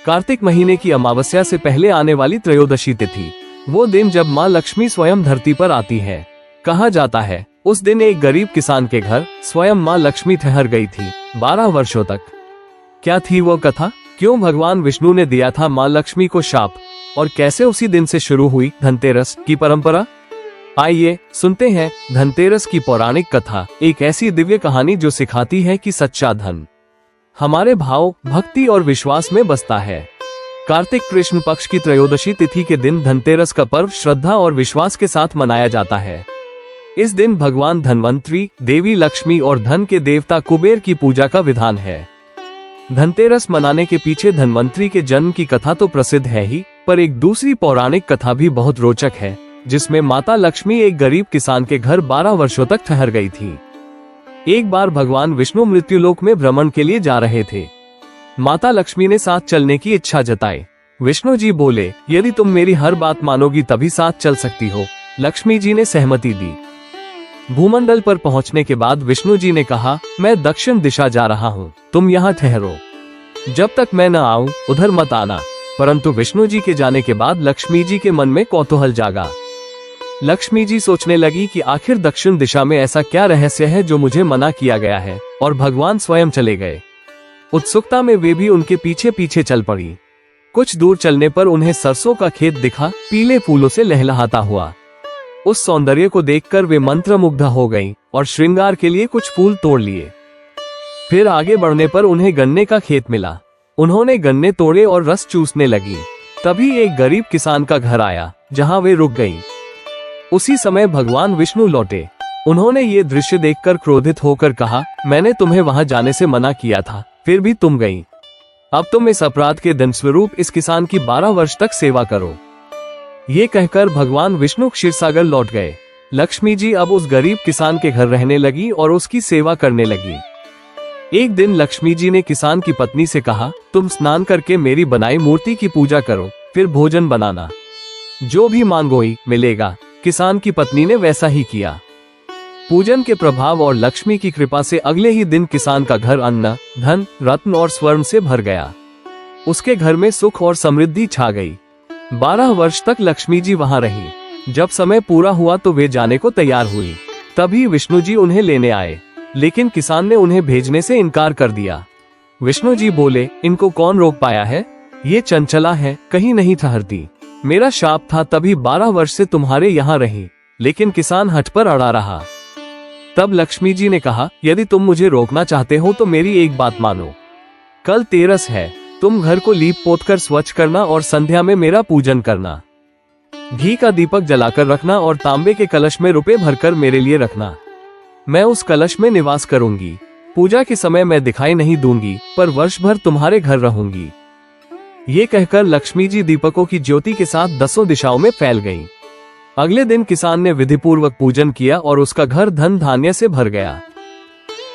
कार्तिक महीने की अमावस्या से पहले आने वाली त्रयोदशी तिथि, वो दिन जब माँ लक्ष्मी स्वयं धरती पर आती है। कहा जाता है उस दिन एक गरीब किसान के घर स्वयं माँ लक्ष्मी ठहर गई थी 12 वर्षों तक। क्या थी वो कथा? क्यों भगवान विष्णु ने दिया था माँ लक्ष्मी को शाप, और कैसे उसी दिन से शुरू हुई धनतेरस की परंपरा? आइए सुनते हैं धनतेरस की पौराणिक कथा, एक ऐसी दिव्य कहानी जो सिखाती है कि सच्चा धन हमारे भाव, भक्ति और विश्वास में बसता है। कार्तिक कृष्ण पक्ष की त्रयोदशी तिथि के दिन धनतेरस का पर्व श्रद्धा और विश्वास के साथ मनाया जाता है। इस दिन भगवान धनवंतरी, देवी लक्ष्मी और धन के देवता कुबेर की पूजा का विधान है। धनतेरस मनाने के पीछे धनवंतरी के जन्म की कथा तो प्रसिद्ध है ही, पर एक दूसरी पौराणिक कथा भी बहुत रोचक है, जिसमें माता लक्ष्मी एक गरीब किसान के घर 12 वर्षों तक ठहर गई थी। एक बार भगवान विष्णु मृत्युलोक में भ्रमण के लिए जा रहे थे। माता लक्ष्मी ने साथ चलने की इच्छा जताई। विष्णु जी बोले, यदि तुम मेरी हर बात मानोगी तभी साथ चल सकती हो। लक्ष्मी जी ने सहमति दी। भूमंडल पर पहुंचने के बाद विष्णु जी ने कहा, मैं दक्षिण दिशा जा रहा हूँ, तुम यहाँ ठहरो, जब तक मैं न आऊं उधर मत आना। परंतु विष्णु जी के जाने के बाद लक्ष्मी जी के मन में कौतूहल जागा। लक्ष्मी जी सोचने लगी कि आखिर दक्षिण दिशा में ऐसा क्या रहस्य है जो मुझे मना किया गया है, और भगवान स्वयं चले गए। उत्सुकता में वे भी उनके पीछे पीछे चल पड़ी। कुछ दूर चलने पर उन्हें सरसों का खेत दिखा, पीले फूलों से लहलहाता हुआ। उस सौंदर्य को देखकर वे मंत्रमुग्ध हो गईं और श्रृंगार के लिए कुछ फूल तोड़ लिए। फिर आगे बढ़ने पर उन्हें गन्ने का खेत मिला। उन्होंने गन्ने तोड़े और रस चूसने लगी। तभी एक गरीब किसान का घर आया, जहां वे रुक गईं। उसी समय भगवान विष्णु लौटे। उन्होंने ये दृश्य देखकर क्रोधित होकर कहा, मैंने तुम्हें वहां जाने से मना किया था, फिर भी तुम गई। अब तुम इस अपराध के दंड स्वरूप इस किसान की 12 वर्ष तक सेवा करो। ये कहकर भगवान विष्णु क्षीरसागर लौट गए। लक्ष्मी जी अब उस गरीब किसान के घर रहने लगी और उसकी सेवा करने लगी। एक दिन लक्ष्मी जी ने किसान की पत्नी से कहा, तुम स्नान करके मेरी बनाई मूर्ति की पूजा करो, फिर भोजन बनाना, जो भी मांगोगी मिलेगा। किसान की पत्नी ने वैसा ही किया। पूजन के प्रभाव और लक्ष्मी की कृपा से अगले ही दिन किसान का घर अन्न, धन, रत्न और स्वर्ण से भर गया। उसके घर में सुख और समृद्धि छा गई। 12 वर्ष तक लक्ष्मी जी वहां रही। जब समय पूरा हुआ तो वे जाने को तैयार हुई। तभी विष्णु जी उन्हें लेने आए, लेकिन किसान ने उन्हें भेजने से इनकार कर दिया। विष्णु जी बोले, इनको कौन रोक पाया है? ये चंचला है, कहीं नहीं ठहरती। मेरा शाप था तभी 12 वर्ष से तुम्हारे यहाँ रही, लेकिन किसान हठ पर अड़ा रहा। तब लक्ष्मी जी ने कहा, यदि तुम मुझे रोकना चाहते हो तो मेरी एक बात मानो। कल तेरस है, तुम घर को लीप पोत कर स्वच्छ करना और संध्या में मेरा पूजन करना। घी का दीपक जलाकर रखना और तांबे के कलश में रुपए भरकर मेरे लिए रखना। मैं उस कलश में निवास करूंगी। पूजा के समय मैं दिखाई नहीं दूंगी, पर वर्ष भर तुम्हारे घर रहूंगी। ये कहकर लक्ष्मी जी दीपकों की ज्योति के साथ 10 दिशाओं में फैल गईं। अगले दिन किसान ने विधिपूर्वक पूजन किया और उसका घर धन धान्य से भर गया।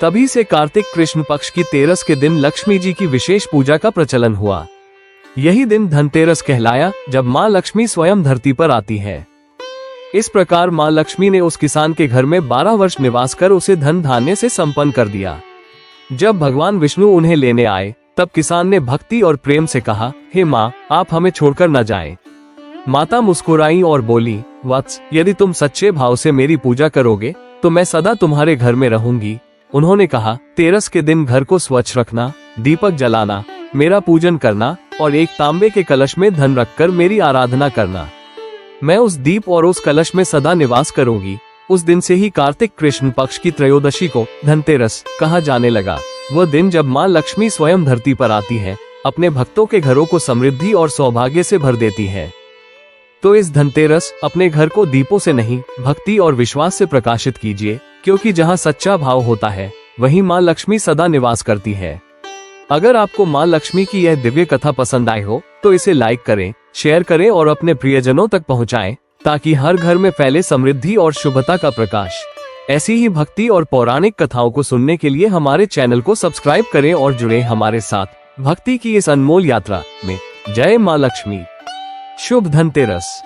तभी से कार्तिक कृष्ण पक्ष की तेरस के दिन लक्ष्मी जी की विशेष पूजा का प्रचलन हुआ। यही दिन धनतेरस कहलाया, जब माँ लक्ष्मी स्वयं धरती पर आती है। इस प्रकार माँ लक्ष्मी ने उस किसान के घर में 12 वर्ष निवास कर उसे धन धान्य से संपन्न कर दिया। जब भगवान विष्णु उन्हें लेने आए, तब किसान ने भक्ति और प्रेम से कहा, हे माँ, आप हमें छोड़कर न जाएं। माता मुस्कुराई और बोली, वत्स, यदि तुम सच्चे भाव से मेरी पूजा करोगे तो मैं सदा तुम्हारे घर में रहूंगी। उन्होंने कहा, तेरस के दिन घर को स्वच्छ रखना, दीपक जलाना, मेरा पूजन करना और एक तांबे के कलश में धन रखकर मेरी आराधना करना। मैं उस दीप और उस कलश में सदा निवास करूंगी। उस दिन से ही कार्तिक कृष्ण पक्ष की त्रयोदशी को धनतेरस कहा जाने लगा। वह दिन जब माँ लक्ष्मी स्वयं धरती पर आती है, अपने भक्तों के घरों को समृद्धि और सौभाग्य से भर देती है। तो इस धनतेरस अपने घर को दीपों से नहीं, भक्ति और विश्वास से प्रकाशित कीजिए, क्योंकि जहाँ सच्चा भाव होता है वहीं माँ लक्ष्मी सदा निवास करती है। अगर आपको माँ लक्ष्मी की यह दिव्य कथा पसंद आई हो तो इसे लाइक करें, शेयर करें और अपने प्रियजनों तक पहुँचाएं, ताकि हर घर में फैले समृद्धि और शुभता का प्रकाश। ऐसी ही भक्ति और पौराणिक कथाओं को सुनने के लिए हमारे चैनल को सब्सक्राइब करें और जुड़े हमारे साथ भक्ति की इस अनमोल यात्रा में। जय माँ लक्ष्मी। शुभ धनतेरस।